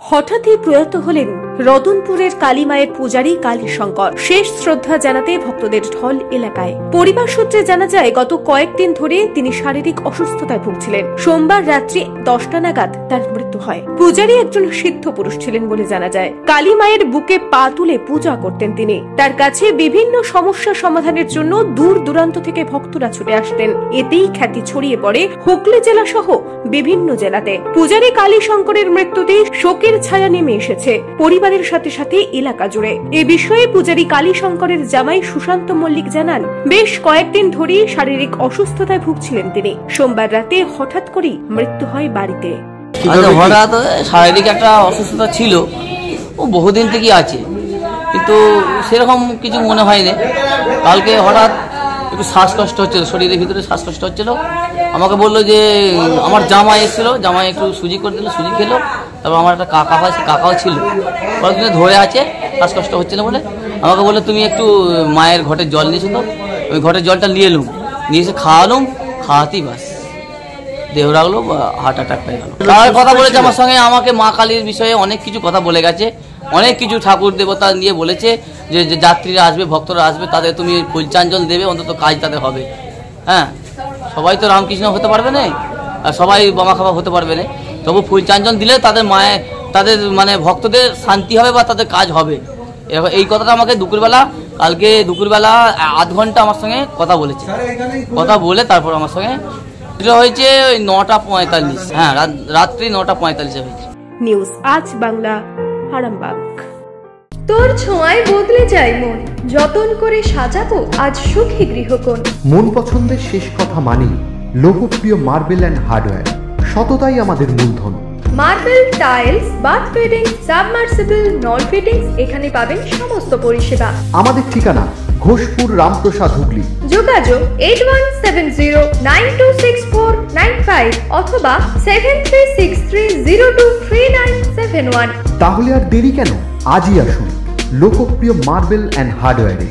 হঠাৎই প্রয়াত হলেন রতনপুরের কালীমায়ের পূজারী কালীশঙ্কর। শেষ শ্রদ্ধা জানাতে ভক্তদের ঢল এলাকায়। পরিবার সূত্রে জানা যায়, গত কয়েকদিন ধরে তিনি শারীরিক অসুস্থতায় ভুগছিলেন। সোমবার রাত্রি 10টা নাগাদ তার মৃত্যু হয়। পূজারী একজন সিদ্ধ পুরুষ ছিলেন বলে জানা যায়। কালীমায়ের বুকে পা তুলে পূজা করতেন তিনি। তার কাছে বিভিন্ন সমস্যা সমাধানের জন্য দূর দূরান্ত থেকে ভক্তরা ছুটে আসতেন। এতেই খ্যাতি ছড়িয়ে পড়ে হুগলি জেলা সহ বিভিন্ন জেলাতে। পূজারী কালীশঙ্করের মৃত্যুতে শোকের ছায়া নেমে এসেছে পরিবারের সাথে সাথে এলাকা জুড়ে। এ বিষয়ে পূজারী কালীশঙ্করের জামাই সুশান্ত মল্লিক জানান, বেশ কয়েকদিন ধরেই শারীরিক অসুস্থতায় ভুগছিলেন তিনি। সোমবার রাতে হঠাৎ করেই মৃত্যু হয় বাড়িতে। হঠাৎ শারীরিক একটা অসুস্থতা ছিল, ও বহুদিন থেকেই আছে, কিন্তু সেরকম কিছু মনে হয়নি। কালকে হঠাৎ একটু শ্বাসকষ্ট হচ্ছিল, শরীরের ভিতরে শ্বাসকষ্ট হচ্ছিল। আমাকে বললো যে আমার জামাই এসেছিল, জামাই একটু সুজি করে দিল, সুজি খেলো। তারপর আমার একটা কাকা হয়, কাকাও ছিল, কয়েকদিনে ধরে আছে, শ্বাসকষ্ট হচ্ছিল বলে আমাকে বললো তুমি একটু মায়ের ঘটের জল নিয়েছো। তো ওই ঘটের জলটা নিয়ে এলুম, নিয়ে এসে খাওয়ালুম, খাওয়াতেই বাস দেহ রাখলো, হার্ট অ্যাটাক হয়ে গেল। তার কথা বলেছে আমার সঙ্গে, আমাকে মা কালীর বিষয়ে অনেক কিছু কথা বলে গেছে, অনেক কিছু ঠাকুর দেবতা নিয়ে বলেছে যে যাত্রীরা আসবে, ভক্তরা আসবে, তাদের তুমি ফুলচাঞ্জল দেবে, অন্তত কাজ তাদের হবে। হ্যাঁ, সবাই তো রামকৃষ্ণ হতে পারবে না, আর সবাই বোমা খাওয়া হতে পারবে না, তবু ফুলচাঞ্জল দিলে তাদের মায়ের, তাদের মানে ভক্তদের শান্তি হবে বা তাদের কাজ হবে। এই কথাটা আমাকে কালকে দুপুরবেলা আধ ঘন্টা আমার সঙ্গে কথা বলেছে। কথা বলে তারপর আমার সঙ্গে এটা হয়েছে ওই 9:45। হ্যাঁ, রাত্রি 9:45 হয়েছে। নিউজ আজ বাংলা, আরামবাগ। তোর ছোঁয়ায় বদলে যায় মন, যতন করে সাজাবো আজ সুখী গৃহকোণ। মন পছন্দের শেষ কথা মানি লোকপ্রিয় মার্বেল অ্যান্ড হার্ডওয়্যার, সততাই আমাদের মূলধন। Marble, tiles, bath fittings, submersible, নল ফিটিংস, এখানে পাবেন সমস্ত পরিষেবা। আমাদের ঠিকানা ঘোষপুর, রামপ্রসাদ, হুগলি। যোগাযোগ 8170926495 অথবা 7363023971। তাহলে আর দেরি কেন, আজই আসুন লোকপ্রিয় মার্বেল অ্যান্ড হার্ডওয়্যারে।